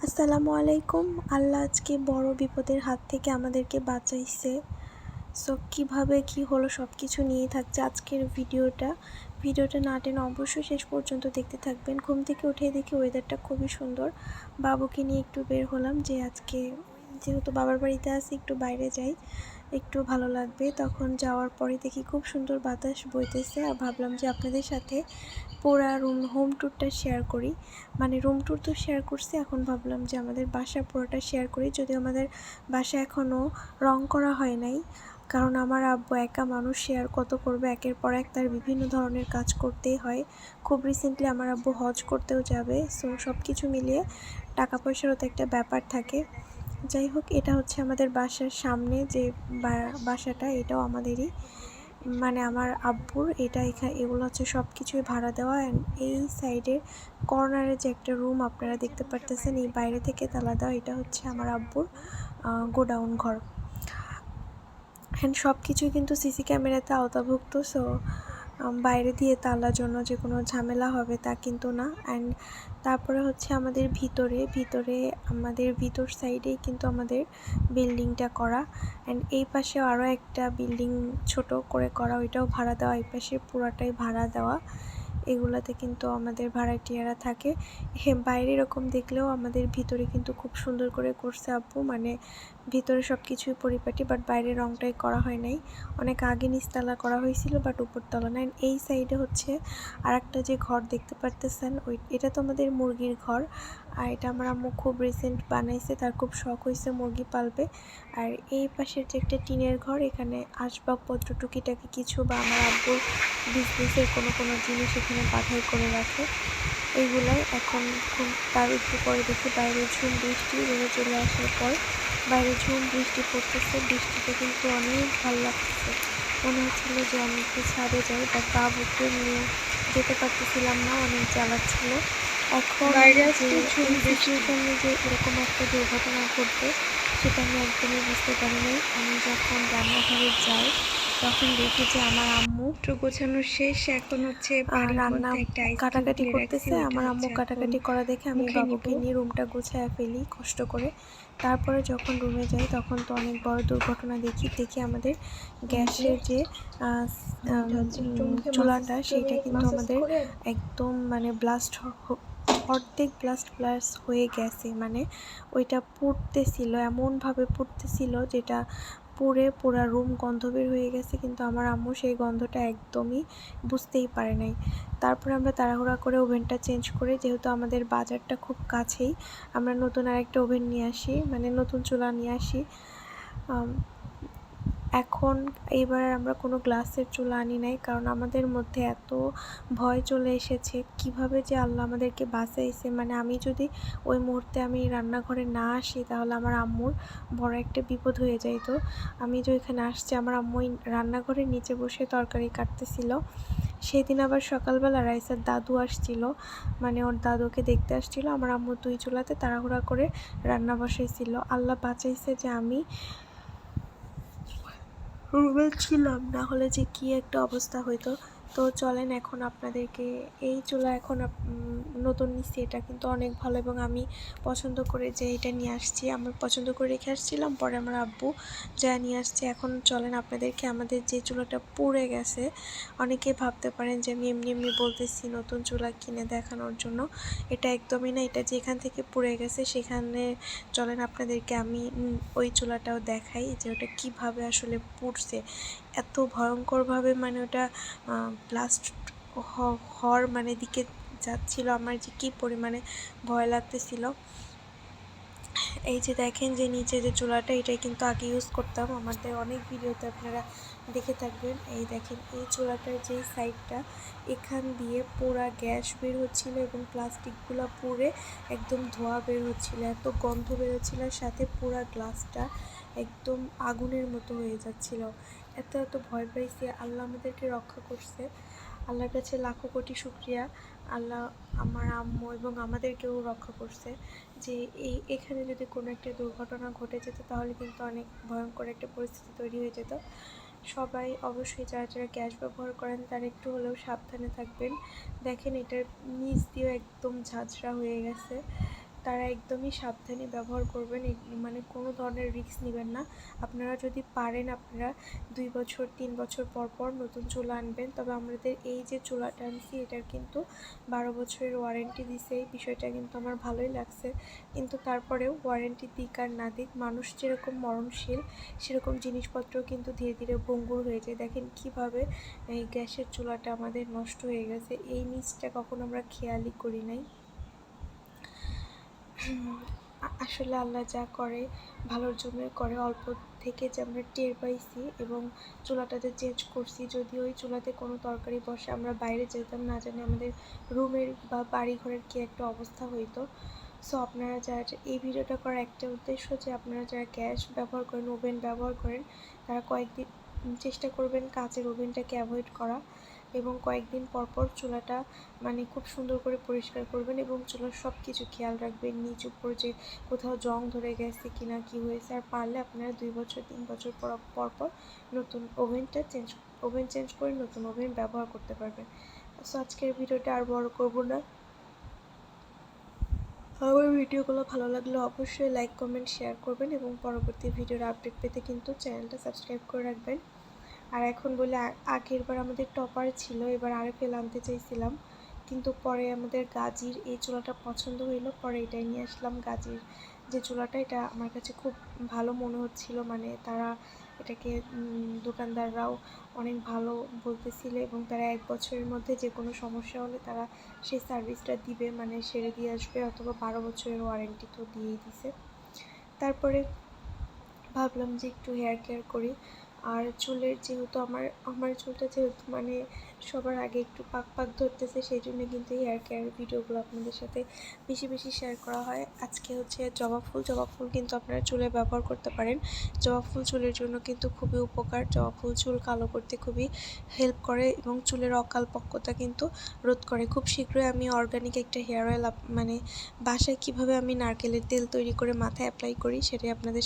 আসসালামু আলাইকুম। আল্লাহ আজকে বড় বিপদের হাত থেকে আমাদেরকে বাঁচাইছে। সো কীভাবে কী হলো সব কিছু নিয়েই থাকছে আজকের ভিডিওটা না টেনে অবশ্যই শেষ পর্যন্ত দেখতে থাকবেন। ঘুম থেকে উঠে দেখি ওয়েদারটা খুবই সুন্দর। বাবুকে নিয়ে একটু বের হলাম যে আজকে যেহেতু বাবার বাড়িতে আছি একটু বাইরে যাই, একটু ভালো লাগবে। তখন যাওয়ার পরে দেখি খুব সুন্দর বাতাস বইতেছে আর ভাবলাম যে আপনাদের সাথে পুরা হোম ট্যুরটা শেয়ার করি। মানে রুম ট্যুর তো শেয়ার করছি, এখন ভাবলাম যে আমাদের বাসা পুরোটা শেয়ার করি। যদিও আমাদের বাসা এখনও রং করা হয় নাই, কারণ আমার আব্বু একা মানুষ, শেয়ার কত করবে, একের পর এক তার বিভিন্ন ধরনের কাজ করতেই হয়। খুব রিসেন্টলি আমার আব্বু হজ করতেও যাবে, সো সব কিছু মিলিয়ে টাকা পয়সারও তো একটা ব্যাপার থাকে। যাই হোক, এটা হচ্ছে আমাদের বাসার সামনে যে বাসাটা, এটাও আমাদেরই, মানে আমার আব্বুর। এগুলো হচ্ছে সব কিছুই ভাড়া দেওয়া। অ্যান্ড এই সাইডের কর্নারে যে একটা রুম আপনারা দেখতে পারতেছেন, এই বাইরে থেকে তালা দেওয়া, এটা হচ্ছে আমার আব্বুর গোডাউন ঘর। অ্যান্ড সব কিছুই কিন্তু সিসি ক্যামেরাতে আওতাভুক্ত। সো বাইরে দিয়ে তালার জন্য যে কোনো ঝামেলা হবে তা কিন্তু না। অ্যান্ড তারপরে হচ্ছে আমাদের ভিতরে আমাদের ভিতর সাইডেই কিন্তু আমাদের বিল্ডিংটা করা। অ্যান্ড এই পাশে আরও একটা বিল্ডিং ছোট করে করা, ওইটাও ভাড়া দেওয়া। এই পাশে পুরাটাই ভাড়া দেওয়া। এগুলাতে কিন্তু আমাদের ভাড়াটিয়ারা থাকে। বাইরে এরকম দেখলেও আমাদের ভিতরে কিন্তু খুব সুন্দর করে করছে আব্বু, মানে ভিতরে সব কিছুই পরিপাটি, বাট বাইরের রংটাই করা হয় নাই। অনেক আগে নিচতলা করা হয়েছিল, বাট উপরতলা নাই। এই সাইডে হচ্ছে আর একটা যে ঘর দেখতে পারতেছেন, এটা তো আমাদের মুরগির ঘর। আর এটা আমার আম্মু খুব রিসেন্ট বানাইছে, তার খুব শখ হয়েছে মুরগি পালবে। আর এই পাশের যে একটা টিনের ঘর, এখানে আসবাবপত্র টুকিটাকি কিছু বা আমার আব্বুর বিজনেসের কোনো জিনিস এখানে বাধাই করে রাখে। এইগুলাই এখন তার একটু পরে দেখি বাইরে ঝুম বৃষ্টি রোদে চলে আসার পর বাইরে ঝুম বৃষ্টি পড়তেছে। বৃষ্টিতে কিন্তু অনেক ভালো লাগতেছে, মনে হচ্ছিলো যে আমি একটু ছাদে যাই, বাট বাবুকে নিয়ে যেতে পারতেছিলাম না, অনেক জ্বালাচ্ছিল। এখন সিচুয়েশনে যে এরকম একটা দুর্ঘটনা ঘটবে সেটা আমি একদমই বুঝতে পারি নাই। আমি যখন রান্নাঘরে যাই তখন দেখি যে আমার আম্মু গোছানো শেষ, এখন হচ্ছে রান্না কাটাকাটি করতেছে। আমার আম্মু কাটাকাটি করা দেখে আমি বাবুকে নিয়ে রুমটা গুছায় ফেলি কষ্ট করে। তারপরে যখন রুমে যাই তখন তো অনেক বড় দুর্ঘটনা দেখি আমাদের গ্যাসের যে চুলাটা, সেইটা কিন্তু আমাদের একদম মানে অর্ধেক ব্লাস্ট হয়ে গেছে। মানে ওইটা পুড়তেছিল, এমনভাবে পুড়তেছিল যেটা পুরা রুম গন্ধ বের হয়ে গেছে, কিন্তু আমার আম্মু সেই গন্ধটা একদমই বুঝতেই পারে নাই। তারপরে আমরা তাড়াহুড়া করে ওভেনটা চেঞ্জ করে, যেহেতু আমাদের বাজারটা খুব কাছেই, আমরা নতুন আরেকটা ওভেন নিয়ে আসি, মানে নতুন চুলা নিয়ে আসি। এখন এইবার আমরা কোনো গ্লাসের চুলা আনি নাই, কারণ আমাদের মধ্যে এত ভয় চলে এসেছে কিভাবে যে আল্লাহ আমাদেরকে বাঁচাইছে। মানে আমি যদি ওই মুহূর্তে আমি রান্নাঘরে না আসি তাহলে আমার আম্মুর বড় একটা বিপদ হয়ে যাইতো। আমি যে ওইখানে আসছি, আমার আম্মু রান্নাঘরের নিচে বসে তরকারি কাটতেছিল। সেদিন আবার সকালবেলা রাইসার দাদু আসছিল, মানে ওর দাদুকে দেখতে আসছিল। আমার আম্মু দুই চুলাতে তাড়াহুড়া করে রান্না বসাইছিল। আল্লাহ বাঁচাইছে যে আমি রুমে ছিলাম, না হলে যে কী একটা অবস্থা হইতো। তো চলেন এখন আপনাদেরকে এই চুলা এখন নতুন নিচ্ছি, এটা কিন্তু অনেক ভালো এবং আমি পছন্দ করে যে এটা নিয়ে আসছি। আমি পছন্দ করে রেখে আসছিলাম, পরে আমার আব্বু যা নিয়ে আসছে। এখন চলেন আপনাদেরকে আমাদের যে চুলাটা পুড়ে গেছে, অনেকে ভাবতে পারেন যে আমি এমনি বলতেছি নতুন চুলা কিনে দেখানোর জন্য, এটা একদমই না। এটা যেখান থেকে পুড়ে গেছে সেখানে চলেন আপনাদেরকে আমি ওই চুলাটাও দেখাই যে ওটা কীভাবে আসলে পুড়ছে এত ভয়ঙ্করভাবে। মানে ওটা ব্লাস্ট হওয়ার মানে দিকে যাচ্ছিল, আমার যে কী পরিমাণে ভয় লাগতেছিল। এই যে দেখেন যে নিচে যে চুলাটা, এটাই কিন্তু আগে ইউজ করতাম, আমাদের অনেক ভিডিওতে আপনারা দেখে থাকবেন। এই দেখেন এই চুলাটার যেই সাইডটা, এখান দিয়ে পুরা গ্যাস বের হচ্ছিল এবং প্লাস্টিকগুলো পুড়ে একদম ধোঁয়া বের হচ্ছিল, এত গন্ধ বের হচ্ছিল, সাথে পুরা গ্লাসটা একদম আগুনের মতো হয়ে যাচ্ছিল। এত ভয় পাইছি। আল্লাহ আমাদেরকে রক্ষা করছে, আল্লাহর কাছে লাখো কোটি শুকরিয়া। আল্লাহ আমার আম্মু এবং আমাদেরকেও রক্ষা করছে। যে এখানে যদি কোনো একটা দুর্ঘটনা ঘটে যেত তাহলে কিন্তু অনেক ভয়ঙ্কর একটা পরিস্থিতি তৈরি হয়ে যেত। সবাই অবশ্যই যারা গ্যাস ব্যবহার করেন তারা একটু হলেও সাবধানে থাকবেন। দেখেন এটার নিচ দিয়েও একদম ঝাঁঝরা হয়ে গেছে। তারা একদমই সাবধানে ব্যবহার করবেন, মানে কোনো ধরনের রিস্ক নেবেন না। আপনারা যদি পারেন আপনারা 2 বছর 3 বছর পর পর নতুন চুলা আনবেন। তবে আমাদের এই যে চুলাটা আনছি এটার কিন্তু 12 বছরের ওয়ারেন্টি দিছে। এই বিষয়টা কিন্তু আমার ভালোই লাগছে, কিন্তু তারপরেও ওয়ারেন্টি দিক আর না দিক, মানুষ যেরকম মরণশীল সেরকম জিনিসপত্র কিন্তু ধীরে ধীরে ভঙ্গুর হয়ে যায়। দেখেন কিভাবে এই গ্যাসের চুলাটা আমাদের নষ্ট হয়ে গেছে, এই নিচটা কখনো আমরা খেয়ালই করি নাই। আসলে আল্লাহ যা করে ভালোর জন্যই করে। অল্প থেকে যে আমরা টের পাইছি এবং চুলাটাতে চেঞ্জ করছি, যদি ওই চুলাতে কোনো তরকারি বসে আমরা বাইরে যেতাম, না জানি আমাদের রুমের বা বাড়ি ঘরের কী একটা অবস্থা হইতো। সো আপনারা যারা এই ভিডিওটা করার একটা উদ্দেশ্য যে আপনারা যারা গ্যাস ব্যবহার করেন, ওভেন ব্যবহার করেন, তারা কয়েকদিন চেষ্টা করবেন কাচের ওভেনটাকে অ্যাভয়েড করা এবং কয়েকদিন পরপর চুলাটা মানে খুব সুন্দর করে পরিষ্কার করবেন এবং চুলার সব কিছু খেয়াল রাখবেন, নিচ উপর যে কোথাও জং ধরে গেছে কিনা, কি হয়েছে। আর পারলে আপনারা 2 বছর 3 বছর পর পর নতুন ওভেন চেঞ্জ করে নতুন ওভেন ব্যবহার করতে পারবেন। সো আজকের ভিডিওটা আর বড় করব না। আমার ভিডিওগুলো ভালো লাগলে অবশ্যই লাইক কমেন্ট শেয়ার করবেন এবং পরবর্তী ভিডিওর আপডেট পেতে কিন্তু চ্যানেলটা সাবস্ক্রাইব করে রাখবেন। আর এখন বলে আগের বার আমাদের টপার ছিল, এবার আরএফএল আনতে চাইছিলাম, কিন্তু পরে আমাদের গাজীর এই চুলাটা পছন্দ হইলো, পরে এটাই নিয়ে আসলাম। গাজীর যে চুলাটা এটা আমার কাছে খুব ভালো মনে হচ্ছিল, মানে তারা এটাকে দোকানদাররাও অনেক ভালো বলতেছিল এবং তারা 1 বছরের মধ্যে যে কোনো সমস্যা হলে তারা সেই সার্ভিসটা দিবে, মানে সেরে দিয়ে আসবে, অথবা 12 বছরের ওয়ারেন্টি তো দিয়েই দিছে। তারপরে ভাবলাম যে একটু হেয়ার কেয়ার করি। আর চুলের যেহেতু আমার চুলটা যেহেতু মানে সবার আগে একটু পাক ধরতেছে, সেই জন্য কিন্তু হেয়ার কেয়ার ভিডিওগুলো আপনাদের সাথে বেশি বেশি শেয়ার করা হয়। আজকে হচ্ছে জবা ফুল কিন্তু আপনারা চুলে ব্যবহার করতে পারেন। জবা ফুল চুলের জন্য কিন্তু খুবই উপকার। জবা ফুল চুল কালো করতে খুবই হেল্প করে এবং চুলের অকালপক্কতা কিন্তু রোধ করে। খুব শীঘ্রই আমি অর্গানিক একটা হেয়ার অয়েল মানে বাসায় কীভাবে আমি নারকেলের তেল তৈরি করে মাথায় অ্যাপ্লাই করি সেটাই আপনাদের